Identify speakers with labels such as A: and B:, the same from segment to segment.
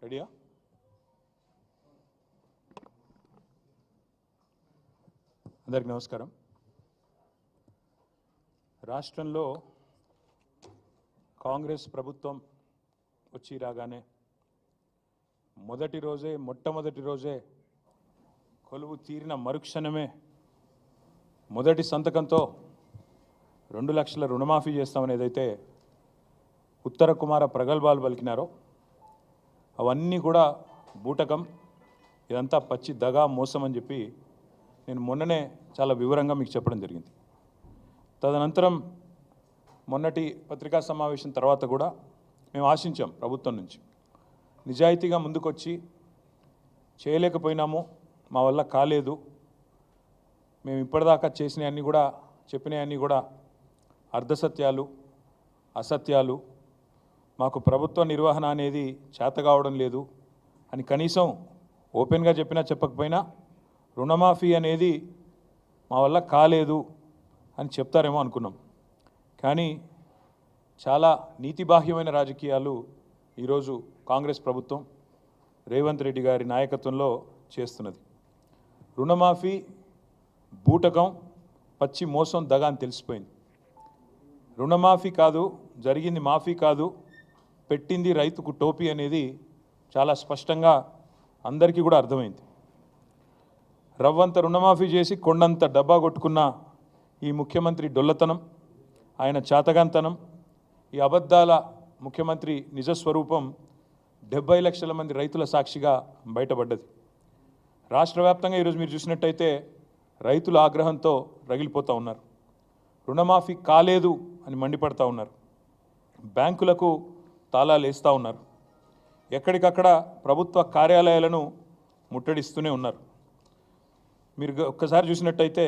A: రెడీయా? అందరికి నమస్కారం. రాష్ట్రంలో కాంగ్రెస్ ప్రభుత్వం వచ్చి రాగానే మొట్టమొదటి రోజే కొలువు తీరిన మరుక్షణమే మొదటి సంతకంతో 2 లక్షల రుణమాఫీ చేస్తామని ఏదైతే ఉత్తర కుమార ప్రగల్భాలు పలికినారో అవన్నీ కూడా బూటకం, ఇదంతా పచ్చి దగా మోసం అని చెప్పి నేను మొన్ననే చాలా వివరంగా మీకు చెప్పడం జరిగింది. తదనంతరం మొన్నటి పత్రికా సమావేశం తర్వాత కూడా మేము ఆశించాం ప్రభుత్వం నుంచి నిజాయితీగా ముందుకొచ్చి చేయలేకపోయినాము, మా వల్ల కాలేదు, మేము ఇప్పటిదాకా చేసినవన్నీ కూడా చెప్పినవన్నీ కూడా అర్ధసత్యాలు, అసత్యాలు, మాకు ప్రభుత్వ నిర్వహణ అనేది చేత కావడం లేదు అని కనీసం ఓపెన్గా చెప్పినా చెప్పకపోయినా రుణమాఫీ అనేది మా వల్ల కాలేదు అని చెప్తారేమో అనుకున్నాం. కానీ చాలా నీతిబాహ్యమైన రాజకీయాలు ఈరోజు కాంగ్రెస్ ప్రభుత్వం రేవంత్ రెడ్డి గారి నాయకత్వంలో చేస్తున్నది. రుణమాఫీ బూటకం, పచ్చి మోసం, దగా అని తెలిసిపోయింది. రుణమాఫీ కాదు, జరిగింది మాఫీ కాదు, పెట్టింది రైతుకు టోపీ అనేది చాలా స్పష్టంగా అందరికీ కూడా అర్థమైంది. రవ్వంత రుణమాఫీ చేసి కొండంత డబ్బా కొట్టుకున్న ఈ ముఖ్యమంత్రి డొల్లతనం, ఆయన చాతగాంతనం, ఈ అబద్ధాల ముఖ్యమంత్రి నిజస్వరూపం 70 లక్షల మంది రైతుల సాక్షిగా బయటపడ్డది. రాష్ట్ర వ్యాప్తంగా ఈరోజు మీరు చూసినట్టయితే రైతుల ఆగ్రహంతో రగిలిపోతూ ఉన్నారు. రుణమాఫీ కాలేదు అని మండిపడతా ఉన్నారు. బ్యాంకులకు తాళాలు వేస్తూ ఉన్నారు. ఎక్కడికక్కడ ప్రభుత్వ కార్యాలయాలను ముట్టడిస్తూనే ఉన్నారు. మీరు ఒక్కసారి చూసినట్టయితే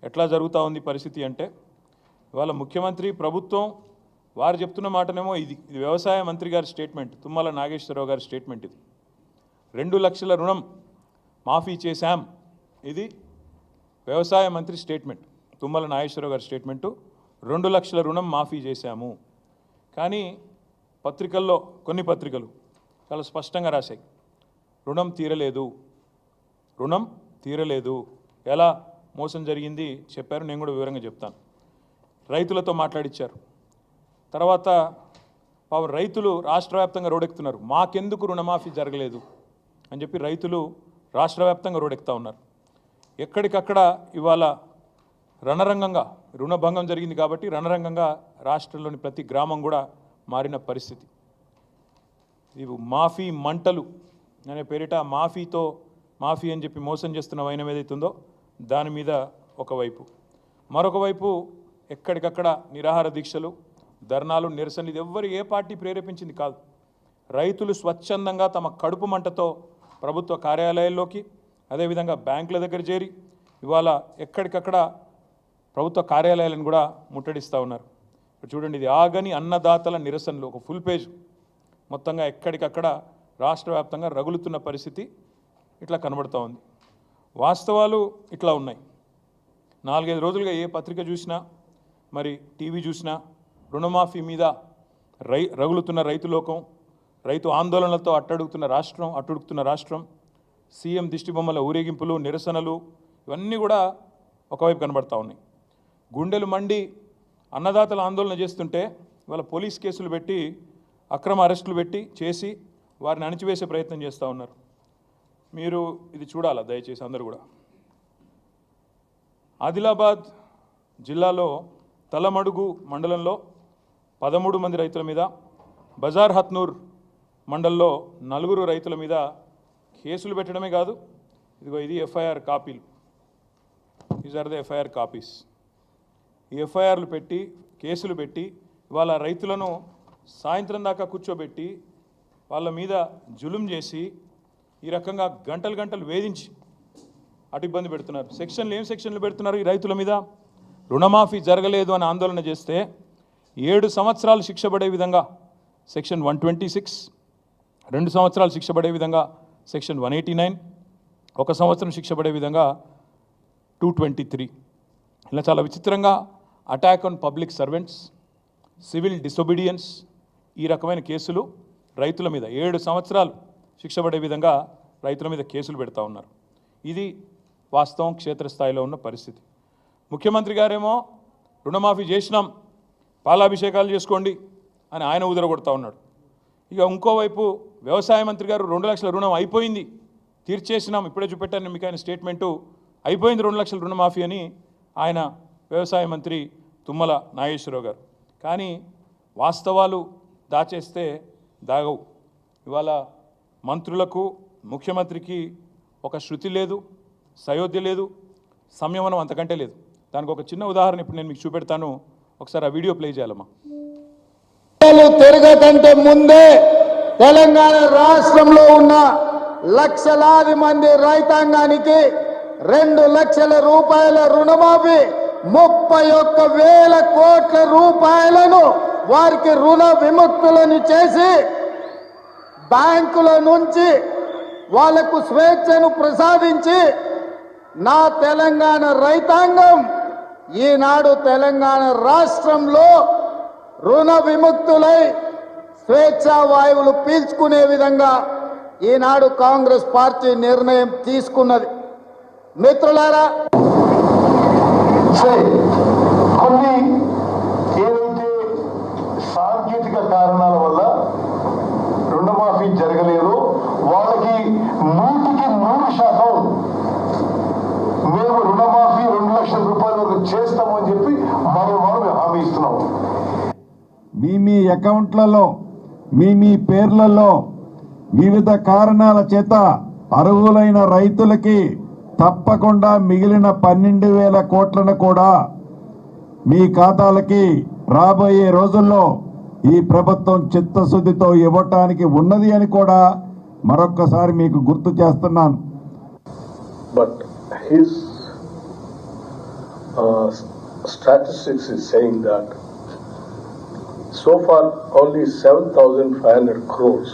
A: ఎట్లా జరుగుతూ ఉంది పరిస్థితి అంటే, ఇవాళ ముఖ్యమంత్రి ప్రభుత్వం వారు చెప్తున్న మాటనేమో ఇది వ్యవసాయ మంత్రి గారి స్టేట్మెంట్, తుమ్మల నాగేశ్వరరావు గారి స్టేట్మెంట్. ఇది 2 లక్షల రుణం మాఫీ చేశాం, ఇది వ్యవసాయ మంత్రి స్టేట్మెంట్, తుమ్మల నాగేశ్వరరావు గారి స్టేట్మెంటు. 2 లక్షల రుణం మాఫీ చేశాము. కానీ పత్రికల్లో కొన్ని పత్రికలు చాలా స్పష్టంగా రాశాయి, రుణం తీరలేదు. ఎలా మోసం జరిగింది చెప్పారు, నేను కూడా వివరంగా చెప్తాను. రైతులతో మాట్లాడిచ్చారు. తర్వాత రైతులు రాష్ట్ర వ్యాప్తంగా రోడెక్కుతున్నారు, మాకెందుకు రుణమాఫీ జరగలేదు అని చెప్పి రైతులు రాష్ట్ర వ్యాప్తంగా రోడెక్కుతూ ఉన్నారు. ఎక్కడికక్కడ ఇవాళ రణరంగంగా రుణభంగం జరిగింది కాబట్టి రణరంగంగా రాష్ట్రంలోని ప్రతి గ్రామం కూడా మారిన పరిస్థితి. ఇవి మాఫీ మంటలు అనే పేరిట మాఫీ అని చెప్పి మోసం చేస్తున్న వైనం ఏదైతుందో దాని మీద ఒకవైపు, మరొక వైపు ఎక్కడికక్కడ నిరాహార దీక్షలు, ధర్నాలు, నిరసనలు. ఇది ఏ పార్టీ ప్రేరేపించింది కాదు. రైతులు స్వచ్ఛందంగా తమ కడుపు మంటతో ప్రభుత్వ కార్యాలయాల్లోకి, అదేవిధంగా బ్యాంకుల దగ్గర చేరి ఇవాళ ఎక్కడికక్కడ ప్రభుత్వ కార్యాలయాలను కూడా ముట్టడిస్తూ ఉన్నారు. చూడండి, ఇది ఆగని అన్నదాతల నిరసనలు, ఒక ఫుల్ పేజ్ మొత్తంగా ఎక్కడికక్కడ రాష్ట్ర వ్యాప్తంగా రగులుతున్న పరిస్థితి ఇట్లా కనబడుతూ ఉంది. వాస్తవాలు ఇట్లా ఉన్నాయి. 4-5 రోజులుగా ఏ పత్రిక చూసినా, మరి టీవీ చూసినా రుణమాఫీ మీద రగులుతున్న రైతు లోకం, రైతు ఆందోళనలతో అట్టుడుకుతున్న రాష్ట్రం, సీఎం దిష్టిబొమ్మల ఊరేగింపులు, నిరసనలు, ఇవన్నీ కూడా ఒకవైపు కనబడతా ఉన్నాయి. గుండెలు మండి అన్నదాతల ఆందోళన చేస్తుంటే వాళ్ళ పోలీస్ కేసులు పెట్టి, అక్రమ అరెస్టులు పెట్టి చేసి వారిని అణిచివేసే ప్రయత్నం చేస్తూ ఉన్నారు. మీరు ఇది చూడాలా దయచేసి అందరూ కూడా. ఆదిలాబాద్ జిల్లాలో తలమడుగు మండలంలో 13 మంది రైతుల మీద, బజార్ హత్నూర్ మండలంలో 4 రైతుల మీద కేసులు పెట్టడమే కాదు, ఇది ఎఫ్ఐఆర్ కాపీలు, these are the FIR copies. ఈ ఎఫ్ఐఆర్లు పెట్టి, కేసులు పెట్టి వాళ్ళ రైతులను సాయంత్రం దాకా కూర్చోబెట్టి వాళ్ళ మీద జులుం చేసి ఈ రకంగా గంటలు వేధించి అటు ఇబ్బంది పెడుతున్నారు. ఏం సెక్షన్లు పెడుతున్నారు ఈ రైతుల మీద? రుణమాఫీ జరగలేదు అని ఆందోళన చేస్తే 7 సంవత్సరాలు శిక్ష పడే విధంగా సెక్షన్ 126, 2 సంవత్సరాలు శిక్ష పడే విధంగా సెక్షన్ 189, 1 సంవత్సరం శిక్ష పడే విధంగా 223. ఇలా చాలా విచిత్రంగా attack on public servants, civil disobedience, ఈ రకమైన కేసులు రైతుల మీద 7 సంవత్సరాలు శిక్ష పడే విధంగా రైతుల మీద కేసులు పెడతా ఉన్నారు. ఇది వాస్తవం, క్షేత్రస్థాయిలో ఉన్న పరిస్థితి. ముఖ్యమంత్రి గారేమో రుణమాఫీ చేసినాం, పాలాభిషేకాలు చేసుకోండి అని ఆయన ఉదరగొడతా ఉన్నాడు. ఇక ఇంకోవైపు వ్యవసాయ మంత్రి గారు 2 లక్షల రుణం అయిపోయింది, తీర్చేసినాం, ఇప్పుడే చూపెట్టాను మీకు ఆయన స్టేట్మెంటు, అయిపోయింది 2 లక్షల రుణమాఫీ అని ఆయన వ్యవసాయ మంత్రి తుమ్మల నాగేశ్వరరావు గారు. కానీ వాస్తవాలు దాచేస్తే దాగవు. ఇవాళ మంత్రులకు ముఖ్యమంత్రికి ఒక శృతి లేదు, సయోధ్య లేదు, సంయమనం అంతకంటే లేదు. దానికి ఒక చిన్న ఉదాహరణ ఇప్పుడు నేను మీకు చూపెడతాను, ఒకసారి ఆ వీడియో ప్లే చేయాలమ్మా.
B: తిరగకంటే ముందే తెలంగాణ రాష్ట్రంలో ఉన్న లక్షలాది మంది రైతాంగానికి 2 లక్షల రూపాయల రుణమాఫీ, 31,000 కోట్ల రూపాయలను వారికి రుణ విముక్తులను చేసి బ్యాంకుల నుంచి వాళ్లకు స్వేచ్ఛను ప్రసాదించి నా తెలంగాణ రైతాంగం ఈనాడు తెలంగాణ రాష్ట్రంలో రుణ విముక్తులై స్వేచ్ఛా వాయువులు పీల్చుకునే విధంగా ఈనాడు కాంగ్రెస్ పార్టీ నిర్ణయం తీసుకున్నది. మిత్రులారా,
C: కొన్ని ఏదైతే సాంకేతిక కారణాల వల్ల రుణమాఫీ జరగలేదు, వాళ్ళకి 100% మేము రుణమాఫీ 2 లక్షల రూపాయల వరకు చేస్తామని చెప్పి మనం హామీ ఇస్తున్నాం.
D: మీ అకౌంట్లలో మీ పేర్లలో వివిధ కారణాల చేత అర్హులైన రైతులకి తప్పకుండా మిగిలిన 12,000 కోట్లను కూడా మీ ఖాతాలకి రాబోయే రోజుల్లో ఈ ప్రభుత్వం చిత్తశుద్ధితో ఇవ్వటానికి ఉన్నది అని కూడా మరొక్కసారి మీకు గుర్తు చేస్తున్నాను.
C: But his statistics is saying that so far only 7,500 crores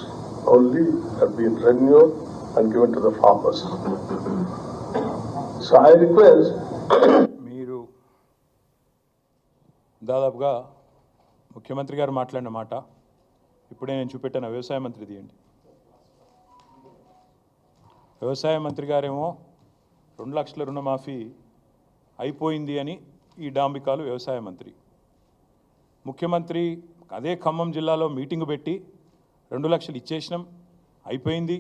C: only have been renewed and given to the farmers. So I request
A: మీరు దాదాపుగా ముఖ్యమంత్రి గారు మాట్లాడిన మాట ఇప్పుడే నేను చూపెట్టాను. వ్యవసాయ మంత్రి తీయండి. వ్యవసాయ మంత్రి గారేమో 2 లక్షల రుణమాఫీ అయిపోయింది అని ఈ డాంబికాలు వ్యవసాయ మంత్రి. ముఖ్యమంత్రి అదే ఖమ్మం జిల్లాలో మీటింగు పెట్టి 2 లక్షలు ఇచ్చేసినాం, అయిపోయింది,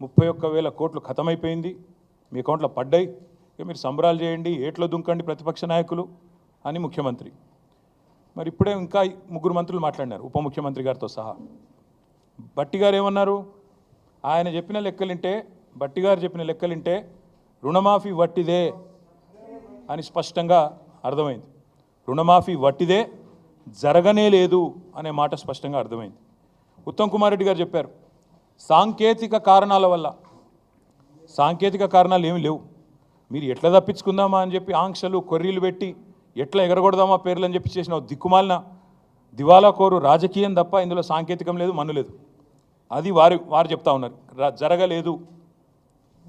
A: 31,000 కోట్లు ఖతమైపోయింది, మీ అకౌంట్లో పడ్డాయి, ఇక మీరు సంబరాలు చేయండి, ఏట్లో దుంకండి ప్రతిపక్ష నాయకులు అని ముఖ్యమంత్రి. మరి ఇప్పుడే ఇంకా 3 మంత్రులు మాట్లాడినారు, ఉప ముఖ్యమంత్రి గారితో సహా. బట్టి గారు ఏమన్నారు? ఆయన చెప్పిన లెక్కలింటే, బట్టి గారు చెప్పిన లెక్కలింటే రుణమాఫీ వట్టిదే అని స్పష్టంగా అర్థమైంది. రుణమాఫీ వట్టిదే, జరగనే లేదు అనే మాట స్పష్టంగా అర్థమైంది. ఉత్తమ్ కుమార్ రెడ్డి గారు చెప్పారు సాంకేతిక కారణాల వల్ల. సాంకేతిక కారణాలు ఏమి లేవు, మీరు ఎట్లా తప్పించుకుందామా అని చెప్పి ఆంక్షలు కొర్రీలు పెట్టి ఎట్లా ఎగరగొడదామా పేర్లు అని చెప్పి చేసిన దిక్కుమాలిన దివాలా కోరు రాజకీయం తప్ప ఇందులో సాంకేతికం లేదు, మన్ను లేదు. అది వారు చెప్తా ఉన్నారు, జరగలేదు,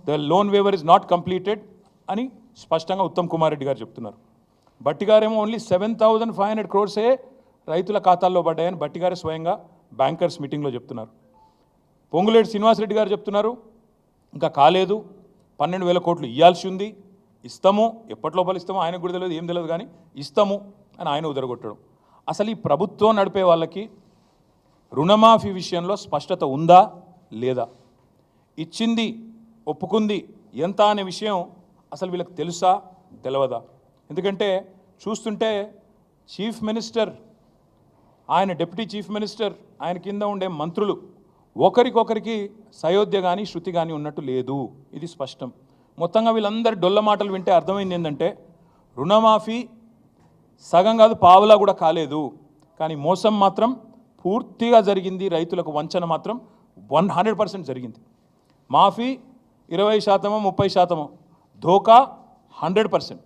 A: the loan waiver is not completed అని స్పష్టంగా ఉత్తమ్ కుమార్ రెడ్డి గారు చెప్తున్నారు. బట్టి గారేమో ఓన్లీ 7,500 క్రోర్సే రైతుల ఖాతాల్లో పడ్డాయని బట్టి గారు స్వయంగా బ్యాంకర్స్ మీటింగ్లో చెప్తున్నారు. పొంగులేటి శ్రీనివాసరెడ్డి గారు చెప్తున్నారు ఇంకా కాలేదు, 12,000 కోట్లు ఇవ్వాల్సి ఉంది, ఇస్తాము, ఎప్పటి లోపల ఇస్తామో ఆయనకు కూడా తెలియదు, ఏం తెలియదు, కానీ ఇస్తాము అని ఆయన ఉదరగొట్టడం. అసలు ఈ ప్రభుత్వం నడిపే వాళ్ళకి రుణమాఫీ విషయంలో స్పష్టత ఉందా లేదా? ఇచ్చింది ఒప్పుకుంది ఎంత అనే విషయం అసలు వీళ్ళకి తెలుసా తెలియదా? ఎందుకంటే చూస్తుంటే చీఫ్ మినిస్టర్, ఆయన డిప్యూటీ చీఫ్ మినిస్టర్, ఆయన కింద ఉండే మంత్రులు ఒకరికొకరికి సయోధ్య కానీ శృతి కానీ ఉన్నట్టు లేదు, ఇది స్పష్టం. మొత్తంగా వీళ్ళందరి డొల్ల మాటలు వింటే అర్థమైంది ఏంటంటే రుణమాఫీ సగం కాదు పావులా కూడా కాలేదు, కానీ మోసం మాత్రం పూర్తిగా జరిగింది, రైతులకు వంచన మాత్రం 100% జరిగింది. మాఫీ 20%, 30%, ధోకా 100%.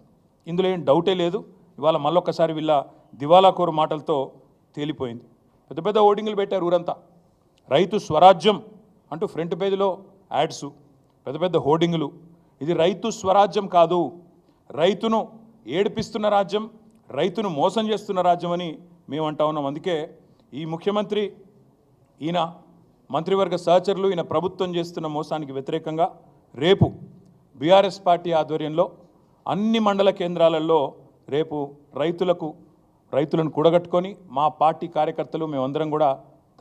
A: ఇందులో ఏం డౌటే లేదు. ఇవాళ మళ్ళొక్కసారి వీళ్ళ దివాలాకోరు మాటలతో తేలిపోయింది. పెద్ద పెద్ద ఓటింగ్లు పెట్టారు ఊరంతా, రైతు స్వరాజ్యం అంటూ ఫ్రంట్ పేజీలో యాడ్స్, పెద్ద పెద్ద హోర్డింగులు. ఇది రైతు స్వరాజ్యం కాదు, రైతును ఏడిపిస్తున్న రాజ్యం, రైతును మోసం చేస్తున్న రాజ్యం అని మేము అంటా ఉన్నాం. అందుకే ఈ ముఖ్యమంత్రి ఈయన మంత్రివర్గ సహచరులు ఈయన ప్రభుత్వం చేస్తున్న మోసానికి వ్యతిరేకంగా రేపు బీఆర్ఎస్ పార్టీ ఆధ్వర్యంలో అన్ని మండల కేంద్రాలలో రేపు రైతులను కూడగట్టుకొని మా పార్టీ కార్యకర్తలు మేమందరం కూడా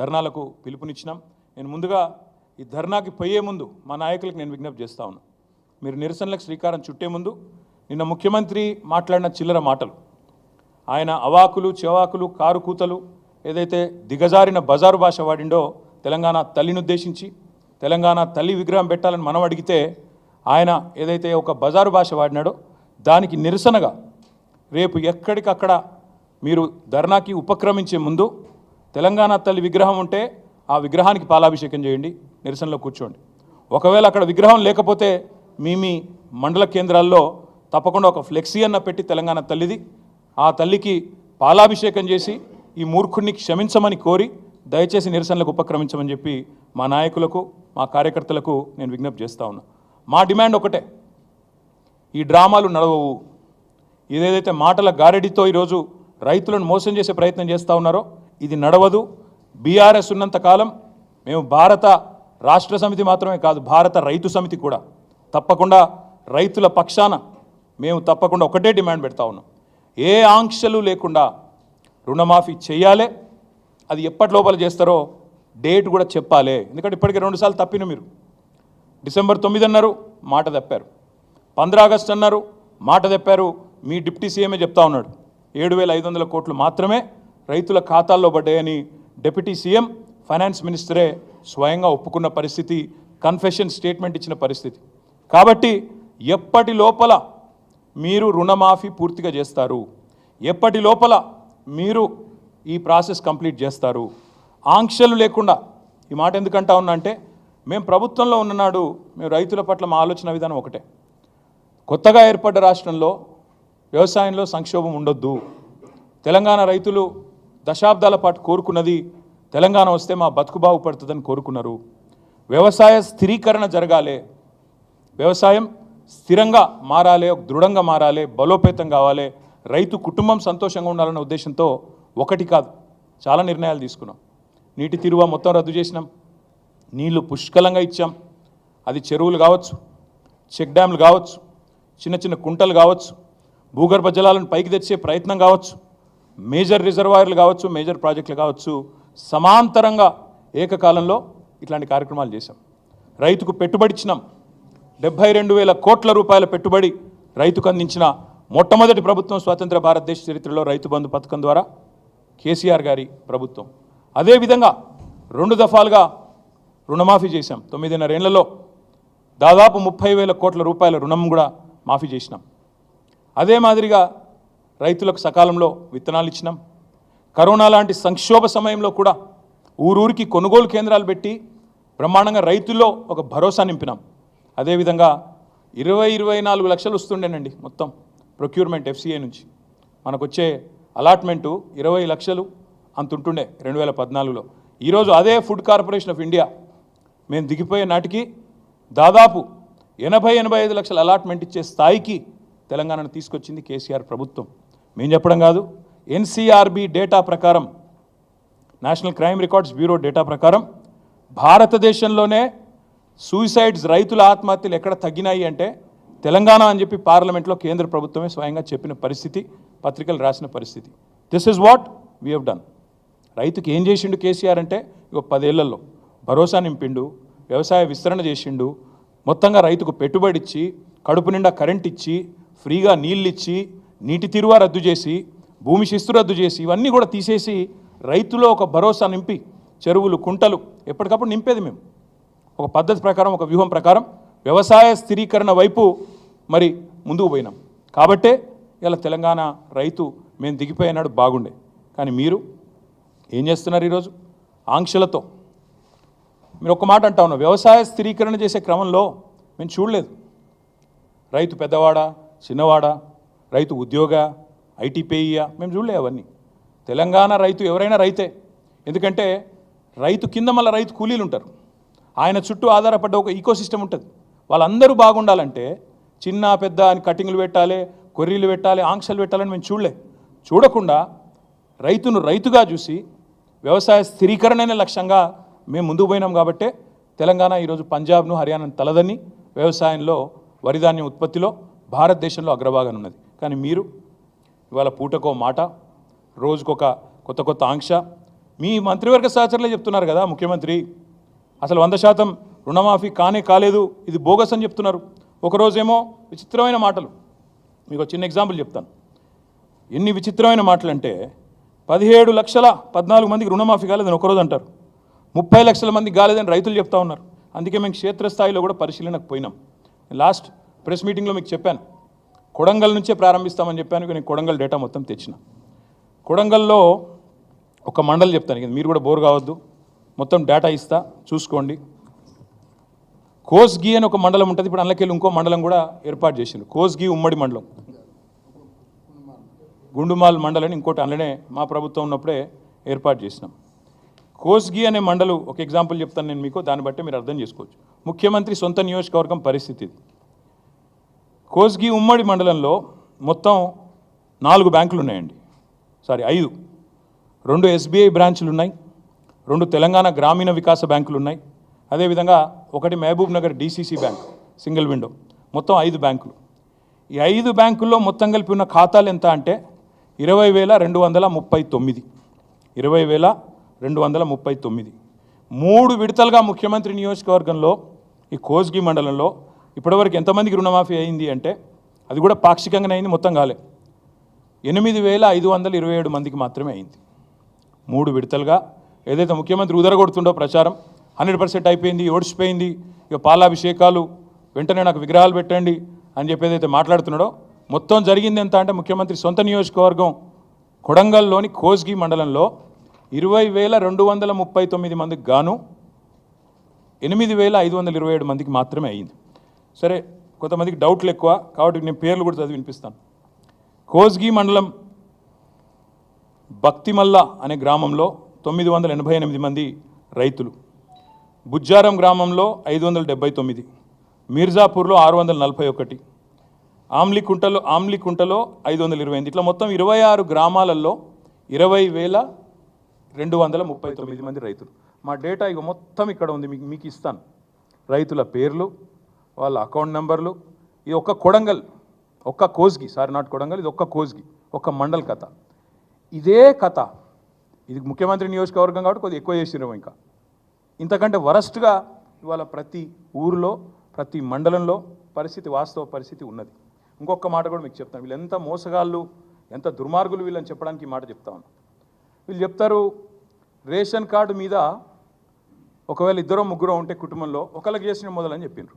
A: ధర్నాలకు పిలుపునిచ్చినాం. నేను ముందుగా ఈ ధర్నాకి పోయే ముందు మా నాయకులకు నేను విజ్ఞప్తి చేస్తా ఉన్నాను. మీరు నిరసనలకు శ్రీకారం చుట్టే ముందు నిన్న ముఖ్యమంత్రి మాట్లాడిన చిల్లర మాటలు, ఆయన అవాకులు చెవాకులు కారు కూతలు ఏదైతే దిగజారిన బజారు భాష వాడిండో తెలంగాణ తల్లిని ఉద్దేశించి తెలంగాణ తల్లి విగ్రహం పెట్టాలని మనం అడిగితే ఆయన ఏదైతే ఒక బజారు భాష వాడినాడో దానికి నిరసనగా రేపు ఎక్కడికక్కడ మీరు ధర్నాకి ఉపక్రమించే ముందు తెలంగాణ తల్లి విగ్రహం ఉంటే ఆ విగ్రహానికి పాలాభిషేకం చేయండి, నిరసనలో కూర్చోండి. ఒకవేళ అక్కడ విగ్రహం లేకపోతే మీ మండల కేంద్రాల్లో తప్పకుండా ఒక ఫ్లెక్సీ అన్న పెట్టి తెలంగాణ తల్లిది ఆ తల్లికి పాలాభిషేకం చేసి ఈ మూర్ఖుడిని క్షమించమని కోరి దయచేసి నిరసనలకు ఉపక్రమించమని చెప్పి మా నాయకులకు మా కార్యకర్తలకు నేను విజ్ఞప్తి చేస్తా ఉన్నా. మా డిమాండ్ ఒకటే, ఈ డ్రామాలు నడవవు. ఇదేదైతే మాటల గారడితో ఈరోజు రైతులను మోసం చేసే ప్రయత్నం చేస్తూ ఉన్నారో ఇది నడవదు. బీఆర్ఎస్ ఉన్నంతకాలం మేము భారత రాష్ట్ర సమితి మాత్రమే కాదు, భారత రైతు సమితి కూడా తప్పకుండా రైతుల పక్షాన మేము తప్పకుండా ఒకటే డిమాండ్ పెడతా ఉన్నాం. ఏ ఆంక్షలు లేకుండా రుణమాఫీ చేయాలి. అది ఎప్పటి లోపల చేస్తారో డేట్ కూడా చెప్పాలి. ఎందుకంటే ఇప్పటికే 2 సార్లు తప్పిన మీరు. డిసెంబర్ 9 అన్నారు, మాట తప్పారు. 15 ఆగస్టు అన్నారు, మాట తప్పారు. మీ డిప్యూటీ సీఎంఏ చెప్తా ఉన్నాడు 7,500 కోట్లు మాత్రమే రైతుల ఖాతాల్లో పడ్డాయని డిప్యూటీ సీఎం ఫైనాన్స్ మినిస్టరే స్వయంగా ఒప్పుకున్న పరిస్థితి, కన్ఫెషన్ స్టేట్మెంట్ ఇచ్చిన పరిస్థితి. కాబట్టి ఎప్పటి లోపల మీరు రుణమాఫీ పూర్తిగా చేస్తారు, ఎప్పటి లోపల మీరు ఈ ప్రాసెస్ కంప్లీట్ చేస్తారు, ఆంక్షలు లేకుండా. ఈ మాట ఎందుకంటా ఉన్నా అంటే మేము ప్రభుత్వంలో ఉన్ననాడు మేము రైతుల పట్ల మా ఆలోచన విధానం ఒకటే, కొత్తగా ఏర్పడ్డ రాష్ట్రంలో వ్యవసాయంలో సంక్షోభం ఉండొద్దు. తెలంగాణ రైతులు దశాబ్దాల పాటు కోరుకున్నది తెలంగాణ వస్తే మా బతుకు బాగుపడుతుందని కోరుకున్నారు. వ్యవసాయ స్థిరీకరణ జరగాలి, వ్యవసాయం స్థిరంగా మారాలి, దృఢంగా మారాలి, బలోపేతం కావాలి, రైతు కుటుంబం సంతోషంగా ఉండాలన్న ఉద్దేశంతో ఒకటి కాదు చాలా నిర్ణయాలు తీసుకున్నాం. నీటి తీరువ మొత్తం రద్దు చేసినాం, నీళ్లు పుష్కలంగా ఇచ్చాం. అది చెరువులు కావచ్చు, చెక్ డ్యామ్లు కావచ్చు, చిన్న చిన్న కుంటలు కావచ్చు, భూగర్భ జలాలను పైకి తెచ్చే ప్రయత్నం కావచ్చు, మేజర్ రిజర్వాయర్లు కావచ్చు, మేజర్ ప్రాజెక్టులు కావచ్చు, సమాంతరంగా ఏకకాలంలో ఇట్లాంటి కార్యక్రమాలు చేశాం. రైతుకు పెట్టుబడి ఇచ్చినాం. 72,000 కోట్ల రూపాయల పెట్టుబడి రైతుకు అందించిన మొట్టమొదటి ప్రభుత్వం స్వతంత్ర భారతదేశ చరిత్రలో రైతు బంధు పథకం ద్వారా కేసీఆర్ గారి ప్రభుత్వం. అదేవిధంగా 2 దఫాలుగా రుణమాఫీ చేశాం. 9.5 ఏళ్లలో దాదాపు 30,000 కోట్ల రూపాయల రుణం కూడా మాఫీ చేసినాం. అదే మాదిరిగా రైతులకు సకాలంలో విత్తనాలు ఇచ్చినాం. కరోనా లాంటి సంక్షోభ సమయంలో కూడా ఊరూరికి కొనుగోలు కేంద్రాలు పెట్టి బ్రహ్మాండంగా రైతుల్లో ఒక భరోసా నింపినాం. అదేవిధంగా 24 లక్షలు వస్తుండేనండి మొత్తం ప్రొక్యూర్మెంట్ FCA నుంచి. మనకు వచ్చే అలాట్మెంటు 20 లక్షలు అంత ఉంటుండే 2014లో. ఈరోజు అదే ఫుడ్ కార్పొరేషన్ ఆఫ్ ఇండియా మేము దిగిపోయే నాటికి దాదాపు 80-85 లక్షల అలాట్మెంట్ ఇచ్చే స్థాయికి తెలంగాణను తీసుకొచ్చింది కేసీఆర్ ప్రభుత్వం. మేము చెప్పడం కాదు, NCRB డేటా ప్రకారం, national crime records bureau data ప్రకారం భారతదేశంలోనే సూసైడ్స్, రైతుల ఆత్మహత్యలు ఎక్కడ తగ్గినాయి అంటే తెలంగాణ అని చెప్పి పార్లమెంట్లో కేంద్ర ప్రభుత్వమే స్వయంగా చెప్పిన పరిస్థితి, పత్రికలు రాసిన పరిస్థితి. This is what we have done. రైతుకి ఏం చేసిండు కేసీఆర్ అంటే ఇక 10 ఏళ్లలో భరోసా నింపిండు, వ్యవసాయ విస్తరణ చేసిండు, మొత్తంగా రైతుకు పెట్టుబడి ఇచ్చి, కడుపు నిండా కరెంట్ ఇచ్చి, ఫ్రీగా నీళ్ళు ఇచ్చి, నీటి తీరువా రద్దు చేసి, భూమి శిస్తు రద్దు చేసి, ఇవన్నీ కూడా తీసేసి రైతులో ఒక భరోసా నింపి, చెరువులు కుంటలు ఎప్పటికప్పుడు నింపేది మేము. ఒక పద్ధతి ప్రకారం, ఒక వ్యూహం ప్రకారం వ్యవసాయ స్థిరీకరణ వైపు మరి ముందుకు పోయినాం. కాబట్టే ఇలా తెలంగాణ రైతు మేము దిగిపోయినాడు బాగుండే. కానీ మీరు ఏం చేస్తున్నారు ఈరోజు? ఆంక్షలతో. మీరు ఒక మాట అంటా ఉన్నారు, వ్యవసాయ స్థిరీకరణ చేసే క్రమంలో మేము చూడలేదు. రైతు పెద్దవాడా, చిన్నవాడా, రైతు ఉద్యోగ, ITPEయా, మేము చూడలేదు అవన్నీ. తెలంగాణ రైతు ఎవరైనా రైతే. ఎందుకంటే రైతు కింద మళ్ళీ రైతు కూలీలు ఉంటారు, ఆయన చుట్టూ ఆధారపడ్డ ఒక ఈకోసిస్టమ్ ఉంటుంది. వాళ్ళందరూ బాగుండాలంటే చిన్న పెద్ద అని కటింగ్లు పెట్టాలి, కొర్రీలు పెట్టాలి, ఆంక్షలు పెట్టాలని మేము చూడకుండా రైతును రైతుగా చూసి వ్యవసాయ స్థిరీకరణనే లక్ష్యంగా మేము ముందుకు పోయినాం కాబట్టే తెలంగాణ ఈరోజు పంజాబ్ను హర్యానాను తలదని వ్యవసాయంలో వరిధాన్యం ఉత్పత్తిలో భారతదేశంలో అగ్రభాగాన ఉన్నది. కానీ మీరు ఇవాళ పూటకో మాట, రోజుకొక కొత్త కొత్త ఆంక్ష. మీ మంత్రివర్గ సహచరులే చెప్తున్నారు కదా ముఖ్యమంత్రి అసలు 100% రుణమాఫీ కాలేదు, ఇది బోగస్ అని చెప్తున్నారు. ఒకరోజేమో విచిత్రమైన మాటలు. మీకు ఒక చిన్న ఎగ్జాంపుల్ చెప్తాను. ఎన్ని విచిత్రమైన మాటలు అంటే 17,14 మందికి రుణమాఫీ కాలేదని ఒకరోజు అంటారు, 30 లక్షల మందికి కాలేదని రైతులు చెప్తా ఉన్నారు. అందుకే మేము క్షేత్రస్థాయిలో కూడా పరిశీలనకు పోయినాం. లాస్ట్ ప్రెస్ మీటింగ్లో మీకు చెప్పాను, కొడంగల్ నుంచే ప్రారంభిస్తామని చెప్పాను. నేను కొడంగల్ డేటా మొత్తం తెచ్చిన. కొడంగల్లో ఒక మండలి చెప్తాను, మీరు కూడా బోర్ కావద్దు, మొత్తం డేటా ఇస్తా చూసుకోండి. కోస్గి అని ఒక మండలం ఉంటుంది, ఇప్పుడు అందులోకెళ్ళి ఇంకో మండలం కూడా ఏర్పాటు చేసింది. కోస్గి ఉమ్మడి మండలం, గుండుమాల్ మండలని ఇంకోటి అందులోనే మా ప్రభుత్వం ఉన్నప్పుడే ఏర్పాటు చేసినాం. కోస్గి అనే మండలం ఒక ఎగ్జాంపుల్ చెప్తాను నేను మీకు, దాన్ని బట్టి మీరు అర్థం చేసుకోవచ్చు. ముఖ్యమంత్రి సొంత నియోజకవర్గం పరిస్థితి ఇది. కోస్గి ఉమ్మడి మండలంలో మొత్తం 4 బ్యాంకులు ఉన్నాయండి, 5. 2 SBI బ్రాంచ్లు ఉన్నాయి, 2 తెలంగాణ గ్రామీణ వికాస బ్యాంకులు ఉన్నాయి, అదేవిధంగా 1 Mahbub Nagar DCC bank single window, మొత్తం 5 బ్యాంకులు. ఈ 5 బ్యాంకుల్లో మొత్తం కలిపి ఉన్న ఖాతాలు ఎంత అంటే 20,239. 20,239. 3 విడతలుగా ముఖ్యమంత్రి నియోజకవర్గంలో ఈ కోస్గి మండలంలో ఇప్పటివరకు ఎంతమందికి రుణమాఫీ అయింది అంటే, అది కూడా పాక్షికంగానే అయింది, మొత్తం కాలే. 8,527 మందికి మాత్రమే అయింది. 3 విడతలుగా. ఏదైతే ముఖ్యమంత్రి ఉదరగొడుతుండో ప్రచారం 100% అయిపోయింది, ఓడిచిపోయింది, ఇక పాలాభిషేకాలు, వెంటనే నాకు విగ్రహాలు పెట్టండి అని చెప్పి ఏదైతే మాట్లాడుతున్నాడో, మొత్తం జరిగింది ఎంత అంటే ముఖ్యమంత్రి సొంత నియోజకవర్గం కొడంగల్లోని కోస్గి మండలంలో 20,239 మందికి గాను 8,527 మందికి మాత్రమే అయింది. సరే, కొంతమందికి డౌట్లు ఎక్కువ కాబట్టి నేను పేర్లు కూడా చదివి వినిపిస్తాను. కోస్గి మండలం భక్తిమల్ల అనే గ్రామంలో 988 మంది రైతులు, బుజ్జారం గ్రామంలో 579, మీర్జాపూర్లో 641, ఆమ్లికుంటలో 528, ఇట్లా మొత్తం 26 గ్రామాలలో 20,239 మంది రైతులు. మా డేటా ఇక మొత్తం ఇక్కడ ఉంది, మీకు ఇస్తాను. రైతుల పేర్లు, వాళ్ళ అకౌంట్ నెంబర్లు. ఇది ఒక్క కొడంగల్, ఒక్క కోస్గి, నాట్ కొడంగల్, ఇది ఒక్క కోస్గి, ఒక్క మండల్ కథ. ఇదే కథ, ఇది ముఖ్యమంత్రి నియోజకవర్గం కాబట్టి కొద్దిగా ఎక్కువ చేసినాము. ఇంకా ఇంతకంటే వరస్ట్గా ఇవాళ ప్రతి ఊరిలో, ప్రతి మండలంలో పరిస్థితి, వాస్తవ పరిస్థితి ఉన్నది. ఇంకొక మాట కూడా మీకు చెప్తాను, వీళ్ళు ఎంత మోసగాళ్ళు, ఎంత దుర్మార్గులు వీళ్ళని చెప్పడానికి ఈ మాట చెప్తా ఉన్నాను. వీళ్ళు చెప్తారు రేషన్ కార్డు మీద ఒకవేళ 2-3 ఉంటే కుటుంబంలో ఒకళ్ళకి చేసిన మొదలని చెప్పిండ్రు.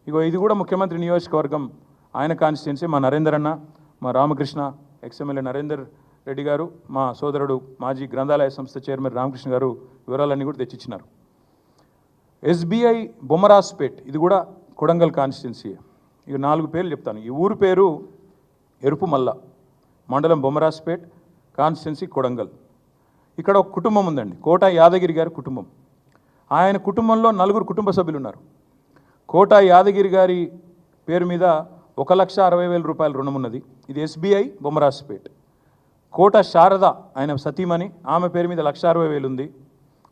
A: ఇగో ఇది కూడా ముఖ్యమంత్రి నియోజకవర్గం, ఆయన కాన్స్టిట్యున్సీ. మా నరేందర్ అన్న, మా రామకృష్ణ, ఎక్స్ఎమ్మెల్యే నరేందర్ రెడ్డి గారు, మా సోదరుడు మాజీ గ్రంథాలయ సంస్థ చైర్మన్ రామకృష్ణ గారు వివరాలన్నీ కూడా తెచ్చిచ్చినారు. SBI బొమ్మరాజ్పేట్, ఇది కూడా కొడంగల్ కాన్స్టిట్యున్సీ. ఇక 4 పేర్లు చెప్తాను. ఈ ఊరు పేరు ఎరుపుమల్ల, మండలం బొమ్మరాజ్పేట్, కాన్స్టిట్యున్సీ కొడంగల్. ఇక్కడ ఒక కుటుంబం ఉందండి, కోట యాదగిరి గారి కుటుంబం. ఆయన కుటుంబంలో 4 కుటుంబ సభ్యులు ఉన్నారు. కోట యాదగిరి గారి పేరు మీద 1,60,000 రూపాయల రుణం ఉన్నది, ఇది SBI బొమ్మరాజ్పేట్. కోట శారద, ఆయన సతీమణి, ఆమె పేరు మీద 1,60,000 ఉంది.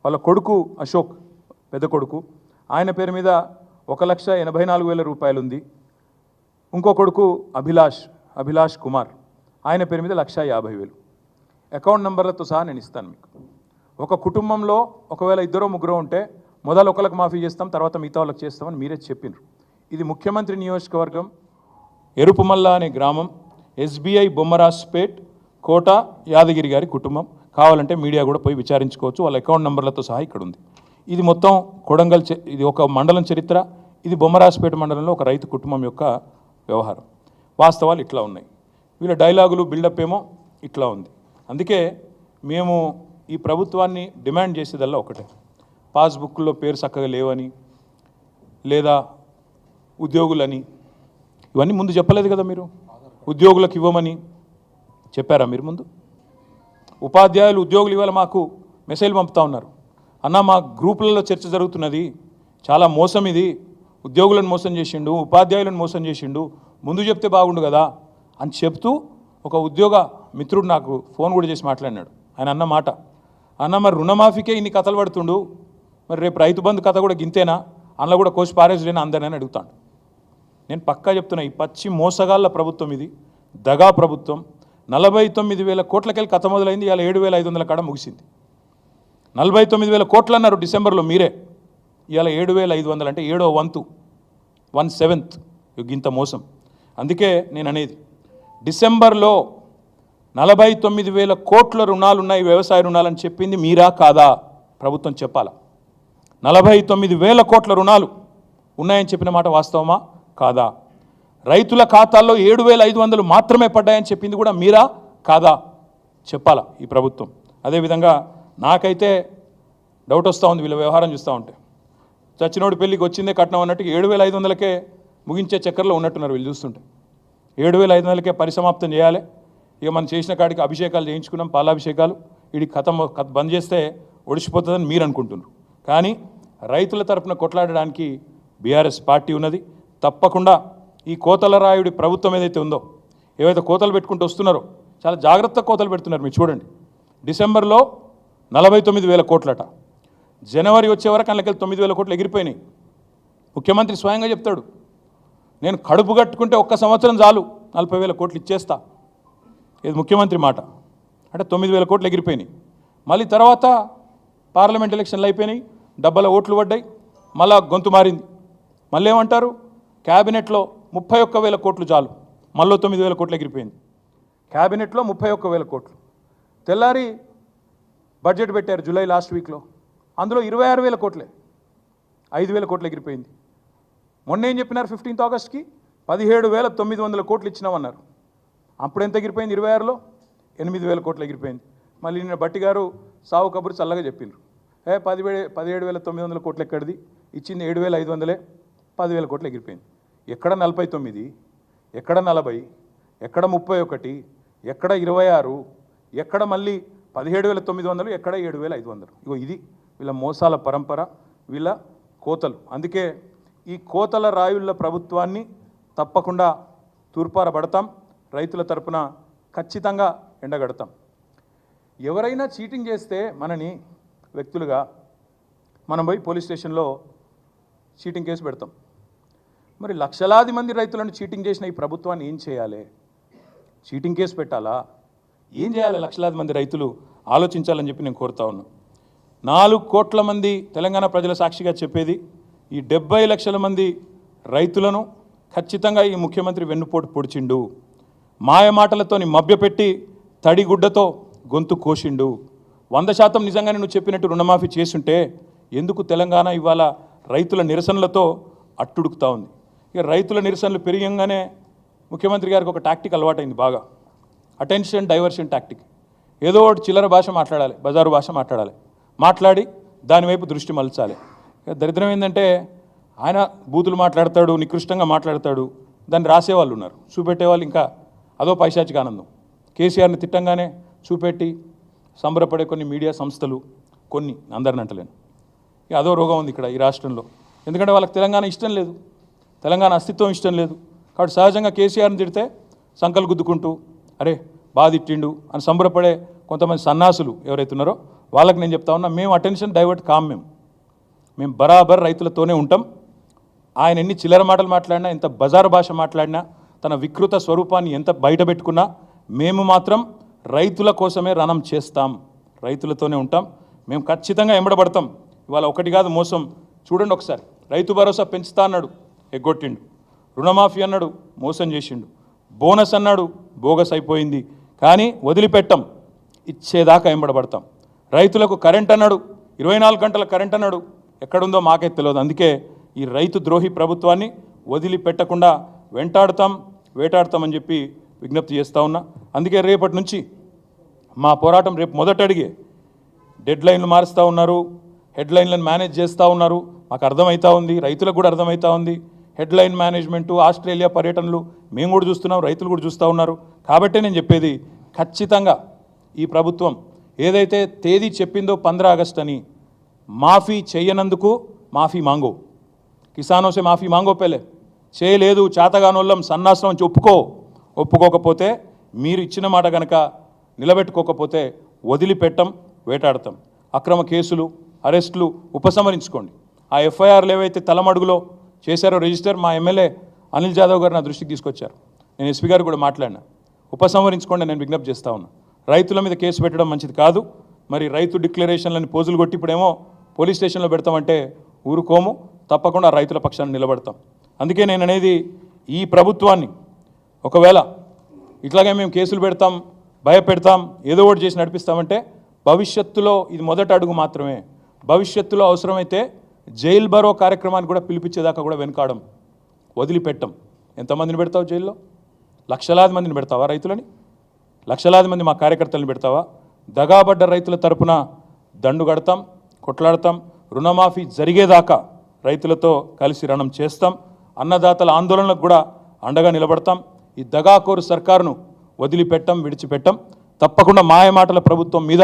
A: వాళ్ళ కొడుకు అశోక్, పెద్ద కొడుకు, ఆయన పేరు మీద 1,84,000 రూపాయలు ఉంది. ఇంకో కొడుకు అభిలాష్ కుమార్, ఆయన పేరు మీద 1,50,000. అకౌంట్ నెంబర్లతో సహా నేను ఇస్తాను మీకు. ఒక కుటుంబంలో ఒకవేళ 2-3 ఉంటే మొదలు ఒకరికి మాఫీ చేస్తాం, తర్వాత మిగతా వాళ్ళకి చేస్తామని మీరే చెప్పినారు. ఇది ముఖ్యమంత్రి నియోజకవర్గం ఎరుపుమల్ల అనే గ్రామం, SBI బొమ్మరాజ్పేట్, కోట యాదగిరి గారి కుటుంబం. కావాలంటే మీడియా కూడా పోయి విచారించుకోవచ్చు, వాళ్ళ అకౌంట్ నెంబర్లతో సహా ఇక్కడ ఉంది. ఇది మొత్తం కొడంగల్, ఇది ఒక మండలం చరిత్ర. ఇది బొమ్మరాజ్పేట మండలంలో ఒక రైతు కుటుంబం యొక్క వ్యవహారం. వాస్తవాలు ఇట్లా ఉన్నాయి, వీళ్ళ డైలాగులు, బిల్డప్ ఏమో ఇట్లా ఉంది. అందుకే మేము ఈ ప్రభుత్వాన్ని డిమాండ్ చేసేదల్లా ఒకటే, పాస్బుక్లో పేరు చక్కగా లేవని, లేదా ఉద్యోగులని, ఇవన్నీ ముందు చెప్పలేదు కదా మీరు. ఉద్యోగులకు ఇవ్వమని చెప్పారా మీరు ముందు? ఉపాధ్యాయులు, ఉద్యోగులు ఇవాళ మాకు మెసేజ్ పంపుతా ఉన్నారు, అన్న మా గ్రూపులలో చర్చ జరుగుతున్నది, చాలా మోసం ఇది, ఉద్యోగులను మోసం చేసిండు, ఉపాధ్యాయులను మోసం చేసిండు, ముందు చెప్తే బాగుండు కదా అని చెప్తూ ఒక ఉద్యోగ మిత్రుడు నాకు ఫోన్ కూడా చేసి మాట్లాడినాడు. ఆయన అన్న మాట, అన్న మరి రుణమాఫీకే ఇన్ని కథలు పడుతుండు, మరి రేపు రైతు బంధు కథ కూడా గింతేనా, అందులో కూడా కోసి పారేసులేనా అందరినీ అడుగుతాను. నేను పక్కా చెప్తున్నా, ఈ పచ్చి మోసగాళ్ళ ప్రభుత్వం ఇది, దగా ప్రభుత్వం. 49,000 కోట్లకెళ్ళి కథ మొదలైంది, ఇవాళ 7,500 కాడ ముగిసింది. 49,000 కోట్లు అన్నారు డిసెంబర్లో మీరే, ఇవాళ 7,500 అంటే 7వ వంతు, 1/7 ఇంత మోసం. అందుకే నేను అనేది, డిసెంబర్లో 49,000 కోట్ల రుణాలు ఉన్నాయి, వ్యవసాయ రుణాలని చెప్పింది మీరా కాదా? ప్రభుత్వం చెప్పాలా. 49,000 కోట్ల రుణాలు ఉన్నాయని చెప్పిన మాట వాస్తవమా కాదా? రైతుల ఖాతాల్లో 7,500 మాత్రమే పడ్డాయని చెప్పింది కూడా మీరా కాదా? చెప్పాలా ఈ ప్రభుత్వం. అదేవిధంగా నాకైతే డౌట్ వస్తూ ఉంది వీళ్ళ వ్యవహారం చూస్తూ ఉంటే. చచ్చినోడి పెళ్ళికి వచ్చిందే కట్నం అన్నట్టుగా 7,500కే ముగించే చక్కర్లో ఉన్నట్టున్నారు వీళ్ళు చూస్తుంటే. 7,500కే పరిసమాప్తం చేయాలి. ఇక మనం చేసిన కాడికి అభిషేకాలు చేయించుకున్నాం, పాలాభిషేకాలు, ఇది కథ బంద్ చేస్తే ఒడిచిపోతుందని మీరు అనుకుంటున్నారు. కానీ రైతుల తరపున కొట్లాడడానికి బీఆర్ఎస్ పార్టీ ఉన్నది. తప్పకుండా ఈ కోతల రాయుడి ప్రభుత్వం ఏదైతే ఉందో, ఏవైతే కోతలు పెట్టుకుంటూ వస్తున్నారో చాలా జాగ్రత్త కోతలు పెడుతున్నారు. మీరు చూడండి, డిసెంబర్లో 49,000 కోట్లట, జనవరి వచ్చే వరకు అందులోకి 9,000 కోట్లు ఎగిరిపోయినాయి. ముఖ్యమంత్రి స్వయంగా చెప్తాడు, నేను కడుపు కట్టుకుంటే ఒక్క సంవత్సరం చాలు 40,000 కోట్లు ఇచ్చేస్తా. ఇది ముఖ్యమంత్రి మాట. అంటే 9,000 కోట్లు ఎగిరిపోయినాయి. మళ్ళీ తర్వాత పార్లమెంట్ ఎలక్షన్లు అయిపోయినాయి, డబ్బల ఓట్లు పడ్డాయి, మళ్ళా గొంతు మారింది. మళ్ళీ ఏమంటారు, క్యాబినెట్లో 31,000 కోట్లు చాలు, మళ్ళీ 9,000 కోట్లు ఎగిరిపోయింది. క్యాబినెట్లో 31,000 కోట్లు. తెల్లారి బడ్జెట్ పెట్టారు జూలై లాస్ట్ వీక్లో, అందులో 26,000 కోట్లే, 5,000 కోట్లు ఎగిరిపోయింది. మొన్న ఏం చెప్పినారు, 15th ఆగస్ట్కి 17,900 కోట్లు ఇచ్చినామన్నారు. అప్పుడు ఎంత ఎగిరిపోయింది, 26లో 8,000 కోట్లు ఎగిరిపోయింది. మళ్ళీ నిన్న బట్టి గారు సావు కబురు చల్లగా చెప్పిండ్రు, 17,900 కోట్లు ఎక్కడిది, ఇచ్చింది 7,500, 10,000 కోట్లు ఎగిరిపోయింది. ఎక్కడ 49, ఎక్కడ 40, ఎక్కడ 31, ఎక్కడ 26, ఎక్కడ మళ్ళీ 17,900, ఎక్కడ 7,500. ఇగో ఇది వీళ్ళ మోసాల పరంపర, వీళ్ళ కోతలు. అందుకే ఈ కోతల రాయుళ్ళ ప్రభుత్వాన్ని తప్పకుండా తూర్పారబడతాం, రైతుల తరపున ఖచ్చితంగా ఎండగడతాం. ఎవరైనా చీటింగ్ చేస్తే మనని వ్యక్తులుగా మనం పోయి పోలీస్ స్టేషన్లో చీటింగ్ కేసు పెడతాం. మరి లక్షలాది మంది రైతులను చీటింగ్ చేసిన ఈ ప్రభుత్వాన్ని ఏం చేయాలి? చీటింగ్ కేసు పెట్టాలా? ఏం చేయాలి? లక్షలాది మంది రైతులు ఆలోచించాలని చెప్పి నేను కోరుతా ఉన్నాను. 4 కోట్ల మంది తెలంగాణ ప్రజల సాక్షిగా చెప్పేది, ఈ 70 లక్షల మంది రైతులను ఖచ్చితంగా ఈ ముఖ్యమంత్రి వెన్నుపోటు పొడిచిండు, మాయమాటలతోని మభ్యపెట్టి తడిగుడ్డతో గొంతు కోసిండు. 100% నిజంగానే నువ్వు చెప్పినట్టు రుణమాఫీ చేసుంటే ఎందుకు తెలంగాణ ఇవాళ రైతుల నిరసనలతో అట్టుడుకుతా ఉంది? ఇక రైతుల నిరసనలు పెరిగంగానే ముఖ్యమంత్రి గారికి ఒక టాక్టిక్ అలవాటైంది బాగా, అటెన్షన్ డైవర్షన్ టాక్టిక్. ఏదో ఒకటి చిల్లర భాష మాట్లాడాలి, బజారు భాష మాట్లాడాలి, మాట్లాడి దానివైపు దృష్టి మలచాలి. దరిద్రం ఏంటంటే ఆయన బూతులు మాట్లాడతాడు, నికృష్టంగా మాట్లాడతాడు, దాన్ని రాసేవాళ్ళు ఉన్నారు, చూపెట్టేవాళ్ళు ఇంకా అదో పైశాచిక ఆనందం. కేసీఆర్ని తిట్టంగానే చూపెట్టి సంబరపడే కొన్ని మీడియా సంస్థలు, కొన్ని అందరిని అంటలేను, ఇక అదో రోగం ఉంది ఇక్కడ ఈ రాష్ట్రంలో. ఎందుకంటే వాళ్ళకి తెలంగాణ ఇష్టం లేదు, తెలంగాణ అస్తిత్వం ఇష్టం లేదు. కాబట్టి సహజంగా కేసీఆర్ని తిడితే సంకలు గుద్దుకుంటూ అరే బాగా తిట్టిండు అని సంబరపడే కొంతమంది సన్నాసులు ఎవరైతే ఉన్నారో వాళ్ళకి నేను చెప్తా ఉన్నా, మేము అటెన్షన్ డైవర్ట్ కాం, మేము బరాబర్ రైతులతోనే ఉంటాం. ఆయన ఎన్ని చిల్లర మాటలు మాట్లాడినా, ఎంత బజారు భాష మాట్లాడినా, తన వికృత స్వరూపాన్ని ఎంత బయట పెట్టుకున్నా మేము మాత్రం రైతుల కోసమే రణం చేస్తాం, రైతులతోనే ఉంటాం. మేము ఖచ్చితంగా ఎంబడబడతాం. ఇవాళ ఒకటి కాదు మోసం, చూడండి ఒకసారి. రైతు భరోసా పెంచుతా అన్నాడు, ఎగ్గొట్టిండు. రుణమాఫీ అన్నాడు, మోసం చేసిండు. బోనస్ అన్నాడు, బోగస్ అయిపోయింది. కానీ వదిలిపెట్టం, ఇచ్చేదాకా ఎంబడబడతాం. రైతులకు కరెంట్ అన్నాడు, 24 గంటల కరెంట్ అన్నాడు, ఎక్కడుందో మాకే తెలియదు. అందుకే ఈ రైతు ద్రోహి ప్రభుత్వాన్ని వదిలిపెట్టకుండా వెంటాడుతాం, వేటాడుతామని చెప్పి విజ్ఞప్తి చేస్తూ ఉన్నా. అందుకే రేపటి నుంచి మా పోరాటం రేపు మొదట అడిగే, డెడ్ లైన్లు మారుస్తూ ఉన్నారు, హెడ్లైన్లను మేనేజ్ చేస్తూ ఉన్నారు. మాకు అర్థమవుతూ ఉంది, రైతులకు కూడా అర్థమవుతూ ఉంది. హెడ్లైన్ మేనేజ్మెంటు, ఆస్ట్రేలియా పర్యటనలు మేము కూడా చూస్తున్నాం, రైతులు కూడా చూస్తూ ఉన్నారు. కాబట్టే నేను చెప్పేది, ఖచ్చితంగా ఈ ప్రభుత్వం ఏదైతే తేదీ చెప్పిందో 15 ఆగస్టు అని, మాఫీ చేయనందుకు మాఫీ మాంగో, కిసానోసే మాఫీ మాంగో పెళ్ళే చేయలేదు, చేతగానోళ్ళం సన్నాసం అని ఒప్పుకోకపోతే, మీరు ఇచ్చిన మాట కనుక నిలబెట్టుకోకపోతే వదిలిపెట్టం, వేటాడతాం. అక్రమ కేసులు, అరెస్టులు ఉపసంహరించుకోండి. ఆ ఎఫ్ఐఆర్లు ఏవైతే తలమడుగులో చేశారో రిజిస్టర్ మా ఎమ్మెల్యే అనిల్ జాదవ్ గారు నా దృష్టికి తీసుకొచ్చారు. నేను ఎస్పీ గారు కూడా మాట్లాడినా. ఉపసంహరించుకోండి నేను విజ్ఞప్తి చేస్తా ఉన్నా. రైతుల మీద కేసు పెట్టడం మంచిది కాదు. మరి రైతు డిక్లరేషన్లని పోజులు కొట్టి ఇప్పుడేమో పోలీస్ స్టేషన్లో పెడతామంటే ఊరుకోము, తప్పకుండా రైతుల పక్షాన్ని నిలబడతాం. అందుకే నేను అనేది ఈ ప్రభుత్వాన్ని ఒకవేళ ఇట్లాగే మేము కేసులు పెడతాం, భయపెడతాం, ఏదో ఒకటి చేసి నడిపిస్తామంటే భవిష్యత్తులో ఇది మొదటి అడుగు మాత్రమే. భవిష్యత్తులో అవసరమైతే జైలు బరో కార్యక్రమాన్ని కూడా పిలిపించేదాకా కూడా వెనకాడం, వదిలిపెట్టం. ఎంతమందిని పెడతావు జైల్లో? లక్షలాది మందిని పెడతావా? రైతులని లక్షలాది మంది మా కార్యకర్తలను పెడతావా? దగాబడ్డ రైతుల తరపున దండు కడతాం, కొట్లాడతాం. రుణమాఫీ జరిగేదాకా రైతులతో కలిసి రణం చేస్తాం. అన్నదాతల ఆందోళనలకు కూడా అండగా నిలబడతాం. ఈ దగాకోరు సర్కారును వదిలిపెట్టం, విడిచిపెట్టం. తప్పకుండా మాయమాటల ప్రభుత్వం మీద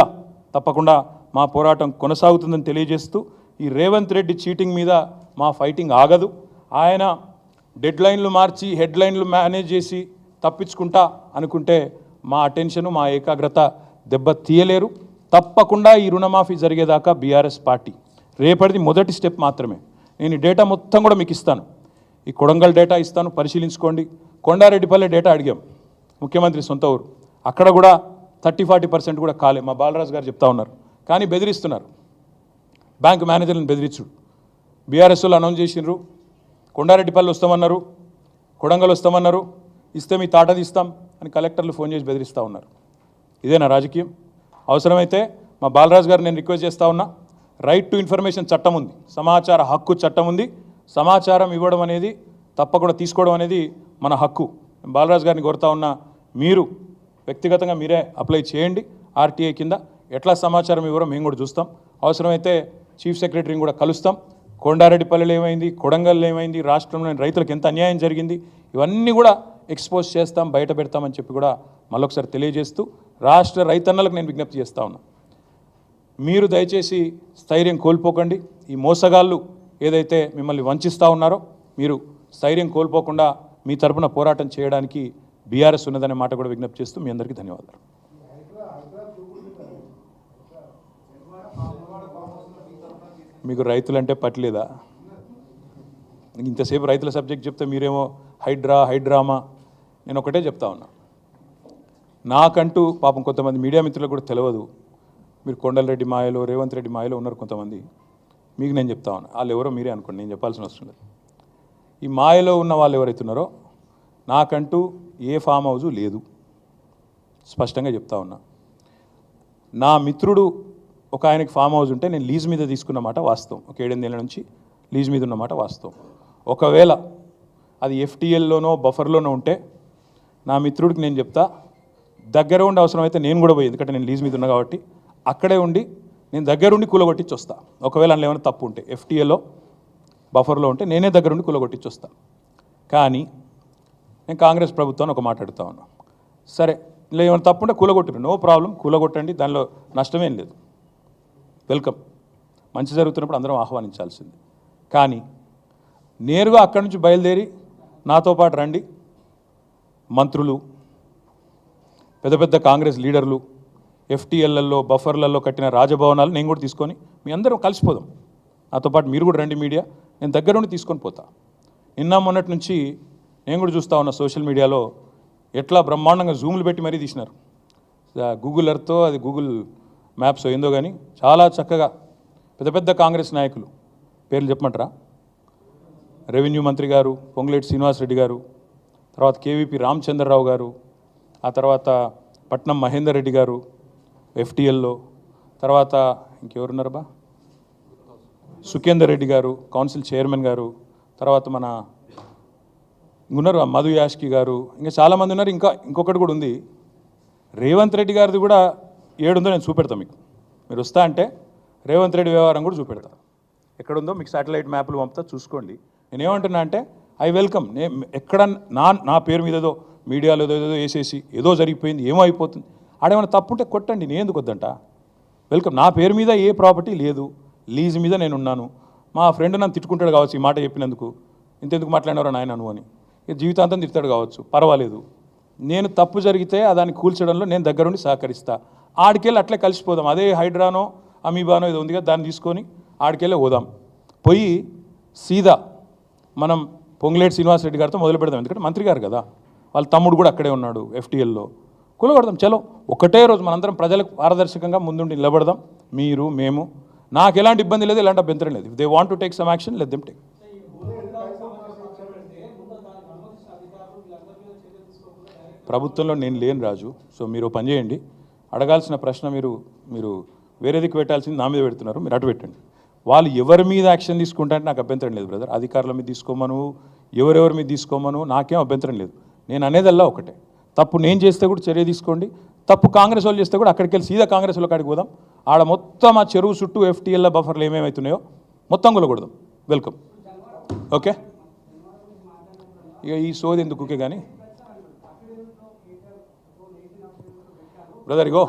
A: తప్పకుండా మా పోరాటం కొనసాగుతుందని తెలియజేస్తూ, ఈ రేవంత్ రెడ్డి చీటింగ్ మీద మా ఫైటింగ్ ఆగదు. ఆయన డెడ్లైన్లు మార్చి హెడ్లైన్లు మేనేజ్ చేసి తప్పించుకుంటా అనుకుంటే మా అటెన్షను, మా ఏకాగ్రత దెబ్బ తీయలేరు. తప్పకుండా ఈ రుణమాఫీ జరిగేదాకా బీఆర్ఎస్ పార్టీ. రేపటిది మొదటి స్టెప్ మాత్రమే. నేను ఈ డేటా మొత్తం కూడా మీకు ఇస్తాను. ఈ కొడంగల్ డేటా ఇస్తాను, పరిశీలించుకోండి. కొండారెడ్డిపల్లె డేటా అడిగాం, ముఖ్యమంత్రి సొంత ఊరు. అక్కడ కూడా 30-40% కూడా కాలే. మా బాలరాజు గారు చెప్తా ఉన్నారు. కానీ బెదిరిస్తున్నారు, బ్యాంకు మేనేజర్లను బెదిరించుడు. బీఆర్ఎస్ వాళ్ళు అనౌన్స్ చేసినారు, కొండారెడ్డిపల్లి వస్తామన్నారు, కొడంగల్ వస్తామన్నారు, ఇస్తే మీ తాట తీస్తాం అని కలెక్టర్లు ఫోన్ చేసి బెదిరిస్తూ ఉన్నారు. ఇదేనా రాజకీయం? అవసరమైతే మా బాలరాజు గారు నేను రిక్వెస్ట్ చేస్తూ ఉన్నా, రైట్ టు ఇన్ఫర్మేషన్ చట్టం ఉంది, సమాచార హక్కు చట్టం ఉంది. సమాచారం ఇవ్వడం అనేది తప్పకుండా తీసుకోవడం అనేది మన హక్కు. బాలరాజు గారిని కోరుతా ఉన్నా, మీరు వ్యక్తిగతంగా మీరే అప్లై చేయండి ఆర్టీఐ కింద. ఎట్లా సమాచారం ఇవ్వరో మేము కూడా చూస్తాం. అవసరమైతే చీఫ్ సెక్రటరీని కూడా కలుస్తాం. కొండారెడ్డిపల్లిలో ఏమైంది, కొడంగల్లో ఏమైంది, రాష్ట్రంలోని రైతులకు ఎంత అన్యాయం జరిగింది, ఇవన్నీ కూడా ఎక్స్పోజ్ చేస్తాం, బయట పెడతామని చెప్పి కూడా మళ్ళొకసారి తెలియజేస్తూ, రాష్ట్ర రైతన్నలకు నేను విజ్ఞప్తి చేస్తా ఉన్నా, మీరు దయచేసి స్థైర్యం కోల్పోకండి. ఈ మోసగాళ్ళు ఏదైతే మిమ్మల్ని వంచిస్తూ ఉన్నారో మీరు స్థైర్యం కోల్పోకుండా మీ తరపున పోరాటం చేయడానికి బీఆర్ఎస్ ఉన్నదనే మాట కూడా విజ్ఞప్తి చేస్తూ మీ అందరికీ ధన్యవాదాలు. మీకు రైతులంటే పట్టలేదా? ఇంతసేపు రైతుల సబ్జెక్ట్ చెప్తే మీరేమో హైడ్రామా. నేను ఒకటే చెప్తా ఉన్నా, నాకంటూ పాపం కొంతమంది మీడియా మిత్రులకు కూడా తెలియదు. మీరు కొండలరెడ్డి మాయలో, రేవంత్ రెడ్డి మాయలో ఉన్నారు కొంతమంది. మీకు నేను చెప్తా ఉన్నా, వాళ్ళు ఎవరో మీరే అనుకోండి, నేను చెప్పాల్సిన అవసరం లేదు. ఈ మాయలో ఉన్న వాళ్ళు ఎవరైతే ఉన్నారో, నాకంటూ ఏ ఫామ్ హౌజు లేదు, స్పష్టంగా చెప్తా ఉన్నా. నా మిత్రుడు ఒక ఆయనకి ఫామ్ హౌస్ ఉంటే నేను లీజ్ మీద తీసుకున్న మాట వాస్తవం. ఒక 7-8 ఏళ్ళ నుంచి లీజ్ మీద ఉన్నమాట వాస్తవం. ఒకవేళ అది ఎఫ్టీఎల్లోనో బఫర్లోనో ఉంటే నా మిత్రుడికి నేను చెప్తా, దగ్గర ఉండి అవసరమైతే నేను కూడా పోయి, ఎందుకంటే నేను లీజ్ మీద ఉన్నా కాబట్టి అక్కడే ఉండి నేను దగ్గరుండి కూలగొట్టించి వస్తా. ఒకవేళ అందులో ఏమైనా తప్పు ఉంటే ఎఫ్టీఏలో బఫర్లో ఉంటే నేనే దగ్గరుండి కూలగొట్టించి వస్తా. కానీ నేను కాంగ్రెస్ ప్రభుత్వాన్ని ఒక మాట అడుగుతా ఉన్నా, సరే ఇలా ఏమైనా తప్పు ఉంటే కూలగొట్టరు, నో ప్రాబ్లం, కూలగొట్టండి, దానిలో నష్టమేం లేదు, వెల్కమ్. మంచి జరుగుతున్నప్పుడు అందరం ఆహ్వానించాల్సింది. కానీ నేరుగా అక్కడి నుంచి బయలుదేరి నాతో పాటు రండి మంత్రులు, పెద్ద పెద్ద కాంగ్రెస్ లీడర్లు, ఎఫ్టీఎల్లలో బఫర్లలో కట్టిన రాజభవనాలు నేను కూడా తీసుకొని మీ అందరం కలిసిపోదాం. నాతో పాటు మీరు కూడా రండి మీడియా, నేను దగ్గర ఉండి తీసుకొని పోతా. నిన్న మొన్నటి నుంచి నేను కూడా చూస్తూ ఉన్నా సోషల్ మీడియాలో ఎట్లా బ్రహ్మాండంగా జూములు పెట్టి మరీ తీసినారు. గూగుల్ ఎర్త్తో, అది గూగుల్ మ్యాప్స్ ఏందో కానీ చాలా చక్కగా పెద్ద పెద్ద కాంగ్రెస్ నాయకులు పేర్లు చెప్పమంటారా? రెవెన్యూ మంత్రి గారు పొంగులేటి శ్రీనివాసరెడ్డి గారు, తర్వాత కేవీపీ రామచంద్రరావు గారు, ఆ తర్వాత పట్నం మహేందర్ రెడ్డి గారు ఎఫ్టీఎల్లో, తర్వాత ఇంకెవరున్నారబ్బా, సుఖేందర్ రెడ్డి గారు కౌన్సిల్ చైర్మన్ గారు, తర్వాత మన ఉన్నారు మధు యాష్కి గారు, ఇంకా చాలామంది ఉన్నారు. ఇంకొకటి కూడా ఉంది, రేవంత్ రెడ్డి గారిది కూడా ఏడుందో నేను చూపెడతాను మీకు. మీరు వస్తా అంటే రేవంత్ రెడ్డి వ్యవహారం కూడా చూపెడతా. ఎక్కడుందో మీకు శాటిలైట్ మ్యాప్లు పంపుతా, చూసుకోండి. నేనేమంటున్నా అంటే ఐ వెల్కమ్. ఎక్కడ నా పేరు మీద ఏదో మీడియాలో ఏదో వేసేసి ఏదో జరిగిపోయింది, ఏమో అయిపోతుంది, ఆడేమైనా తప్పుంటే కొట్టండి, నేను ఎందుకు వద్దంట. వెల్కమ్. నా పేరు మీద ఏ ప్రాపర్టీ లేదు, లీజ్ మీద నేను ఉన్నాను. మా ఫ్రెండ్ నన్ను తిట్టుకుంటాడు కావచ్చు ఈ మాట చెప్పినందుకు, ఇంతెందుకు మాట్లాడినారో నాయన నువ్వు అని, జీవితాంతం తిడతాడు కావచ్చు, పర్వాలేదు. నేను తప్పు జరిగితే దాన్ని కూల్చడంలో నేను దగ్గరుండి సహకరిస్తా. ఆడికెళ్ళి అట్లే కలిసిపోదాం. అదే హైడ్రానో అమీబానో ఏదో ఉంది కదా, దాన్ని తీసుకొని ఆడికెళ్ళి పోదాం. పోయి సీదా మనం పొంగులేటి శ్రీనివాసరెడ్డి గారితో మొదలు పెడదాం. ఎందుకంటే మంత్రి గారు కదా, వాళ్ళ తమ్ముడు కూడా అక్కడే ఉన్నాడు FTLలో. కూలగొడదాం. చలో ఒకటే రోజు మనందరం ప్రజలకు పారదర్శకంగా ముందుండి నిలబడదాం. మీరు మేము, నాకు ఎలాంటి ఇబ్బంది లేదు, ఎలాంటి అభ్యంతరం లేదు. If they want to take some action, let them take. ప్రభుత్వంలో నేను లేను రాజు. సో మీరు పని చేయండి, అడగాల్సిన ప్రశ్న మీరు వేరేదికి పెట్టాల్సింది నా మీద పెడుతున్నారు, మీరు అటు పెట్టండి. వాళ్ళు ఎవరి మీద యాక్షన్ తీసుకుంటారంటే నాకు అభ్యంతరం లేదు బ్రదర్. అధికారుల మీద తీసుకోమను, ఎవరెవరి మీద తీసుకోమను, నాకేం అభ్యంతరం లేదు. నేను అనేదల్లా ఒకటే, తప్పు నేను చేస్తే కూడా చర్య తీసుకోండి, తప్పు కాంగ్రెస్ వాళ్ళు చేస్తే కూడా అక్కడికి వెళ్ళి సీదా కాంగ్రెస్ వాళ్ళకి అడిగి పోదాం. ఆడ మొత్తం ఆ చెరువు చుట్టూ FTL బఫర్లు ఏమేమవుతున్నాయో మొత్తం కొలగొడదాం. వెల్కమ్. ఓకే, ఇక ఈ సోది ఎందుకుకే కానీ బ్రదర్. ఇగో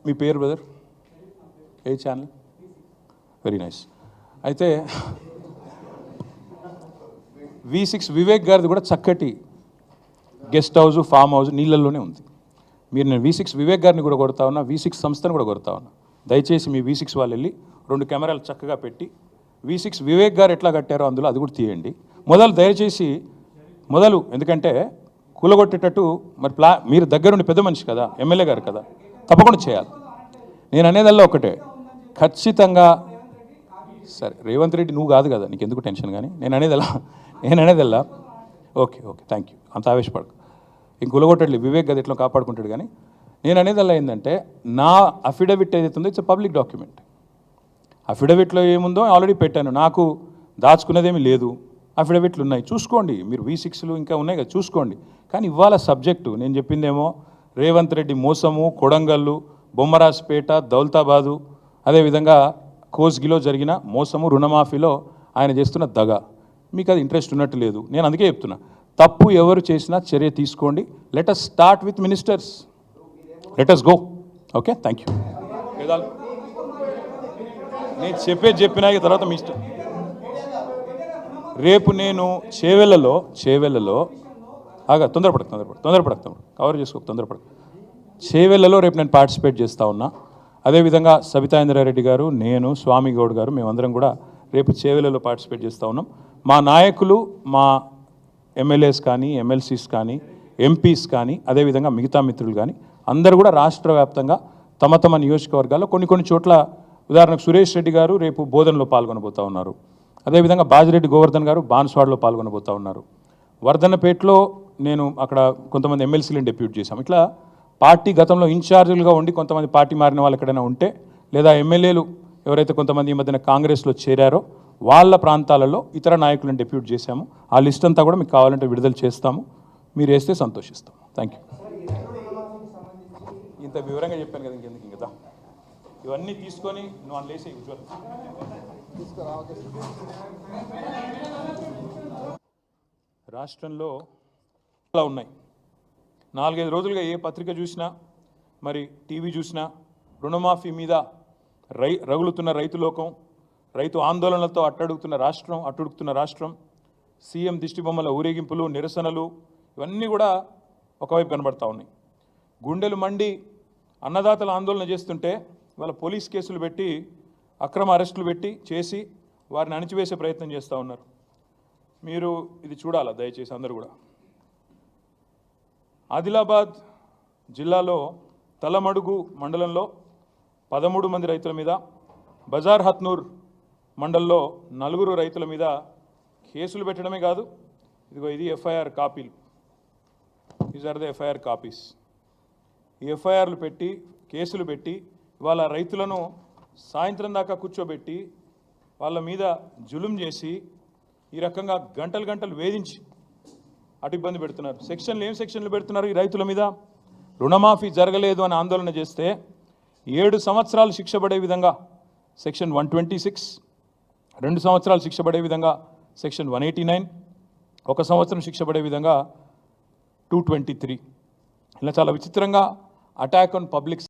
A: మీ పేరు బ్రదర్, ఏ ఛానల్? Very nice. అయితే V6 వివేక్ గారిది కూడా చక్కటి గెస్ట్ హౌస్, ఫామ్ హౌస్ నీళ్ళల్లోనే ఉంది. నేను V6 వివేక్ గారిని కూడా కొడతా ఉన్నా, V6 సంస్థను కూడా కొడతా ఉన్నా. దయచేసి మీ V6 వాళ్ళు వెళ్ళి 2 కెమెరాలు చక్కగా పెట్టి V6 వివేక్ గారు ఎట్లా కట్టారో అందులో అది కూడా తీయండి. దయచేసి ఎందుకంటే కూలగొట్టేటట్టు మరి మీరు దగ్గరుండి పెద్ద మనిషి కదా, ఎమ్మెల్యే గారు కదా, తప్పకుండా చేయాలి. నేను అనేదల్లా ఒకటే, ఖచ్చితంగా. సరే రేవంత్ రెడ్డి నువ్వు కాదు కదా, నీకు ఎందుకు టెన్షన్. కానీ నేను అనేదల్లా ఓకే థ్యాంక్ యూ, అంత ఆవేశపడకు. ఇంక కూలగొట్టట్లేదు, వివేక్ గది ఎట్లా కాపాడుకుంటాడు. కానీ నేను అనేదల్లా ఏంటంటే, నా అఫిడవిట్ ఏదైతే ఉందో ఇట్స్ పబ్లిక్ డాక్యుమెంట్. అఫిడవిట్లో ఏముందో ఆల్రెడీ పెట్టాను, నాకు దాచుకునేదేమీ లేదు. అఫిడవిట్లు ఉన్నాయి, చూసుకోండి. మీరు V6లు ఇంకా ఉన్నాయి కదా, చూసుకోండి. కానీ ఇవాళ సబ్జెక్టు నేను చెప్పిందేమో రేవంత్ రెడ్డి మోసము, కొడంగల్లు, బొమ్మరాజ్పేట, దౌలతాబాదు, అదేవిధంగా కోస్గిలో జరిగిన మోసము, రుణమాఫీలో ఆయన చేస్తున్న దగ. మీకు అది ఇంట్రెస్ట్ ఉన్నట్టు లేదు. నేను అందుకే చెప్తున్నా, తప్పు ఎవరు చేసినా చర్య తీసుకోండి. Let us start with ministers, let us go. Okay, thank you. నేను చెప్పినా తర్వాత మీ ఇష్టం. రేపు నేను చేవెళ్ళలో తొందరపడకు కవర్ చేసుకో, తొందరపడకు. చేవెళ్ళలో రేపు నేను పార్టిసిపేట్ చేస్తూ ఉన్నా. అదేవిధంగా సబితా ఇంద్రారెడ్డి గారు, నేను, స్వామి గౌడ్ గారు, మేమందరం కూడా రేపు చేవెళ్ళలో పార్టిసిపేట్ చేస్తూ ఉన్నాం. మా నాయకులు, మా ఎమ్మెల్యేస్ కానీ, MLCs కానీ, MPs కానీ, అదేవిధంగా మిగతా మిత్రులు కానీ అందరూ కూడా రాష్ట్ర వ్యాప్తంగా తమ నియోజకవర్గాల్లో కొన్ని చోట్ల, ఉదాహరణకు సురేష్ రెడ్డి గారు రేపు బోధనలో పాల్గొనబోతూ ఉన్నారు. అదేవిధంగా బాజిరెడ్డి గోవర్ధన్ గారు బాన్స్వాడలో పాల్గొనబోతూ ఉన్నారు. వర్ధన్నపేటలో నేను అక్కడ కొంతమంది MLCలను డెప్యూట్ చేశాం. ఇట్లా పార్టీ గతంలో ఇన్ఛార్జీలుగా ఉండి కొంతమంది పార్టీ మారిన వాళ్ళు ఎక్కడైనా ఉంటే, లేదా ఎమ్మెల్యేలు ఎవరైతే కొంతమంది ఈ మధ్యన కాంగ్రెస్లో చేరారో వాళ్ళ ప్రాంతాలలో ఇతర నాయకులను డెప్యూట్ చేశాము. ఆ లిస్ట్ అంతా కూడా మీకు కావాలంటే విడుదల చేస్తాము, మీరు వేస్తే సంతోషిస్తాం. Thank you. ఇంత వివరంగా చెప్పాను కదా, ఇంకెందుకు ఇంకా ఇవన్నీ తీసుకొని నువ్వు లేసే ఉజ్వల్. రాష్ట్రంలో అలా ఉన్నాయి. 4-5 రోజులుగా ఏ పత్రిక చూసినా, మరి టీవీ చూసినా, రుణమాఫీ మీద రగులుతున్న రైతు లోకం, రైతు ఆందోళనలతో అట్టుడుకుతున్న రాష్ట్రం, సీఎం దిష్టిబొమ్మల ఊరేగింపులు, నిరసనలు, ఇవన్నీ కూడా ఒకవైపు కనబడతా ఉన్నాయి. గుండెలు మండి అన్నదాతల ఆందోళన చేస్తుంటే వాళ్ళ పోలీస్ కేసులు పెట్టి, అక్రమ అరెస్టులు పెట్టి చేసి వారిని అణిచివేసే ప్రయత్నం చేస్తూ ఉన్నారు. మీరు ఇది చూడాలా దయచేసి అందరూ కూడా. ఆదిలాబాద్ జిల్లాలో తలమడుగు మండలంలో 13 మంది రైతుల మీద, బజార్ హత్నూర్ మండల్లో 4 రైతుల మీద కేసులు పెట్టడమే కాదు, ఇది FIR కాపీలు, these are the FIR copies. ఈ FIRలు పెట్టి, కేసులు పెట్టి, ఇవాళ రైతులను సాయంత్రం దాకా కూర్చోబెట్టి వాళ్ళ మీద జులుం చేసి ఈ రకంగా గంటలు వేధించి అటు ఇబ్బంది పెడుతున్నారు. ఏం సెక్షన్లు పెడుతున్నారు ఈ రైతుల మీద? రుణమాఫీ జరగలేదు అని ఆందోళన చేస్తే 7 సంవత్సరాలు శిక్ష పడే విధంగా సెక్షన్ 126, 2 సంవత్సరాలు శిక్ష పడే విధంగా సెక్షన్ 189, 1 సంవత్సరం శిక్ష పడే విధంగా 223. ఇలా చాలా విచిత్రంగా అటాక్ ఆన్ పబ్లిక్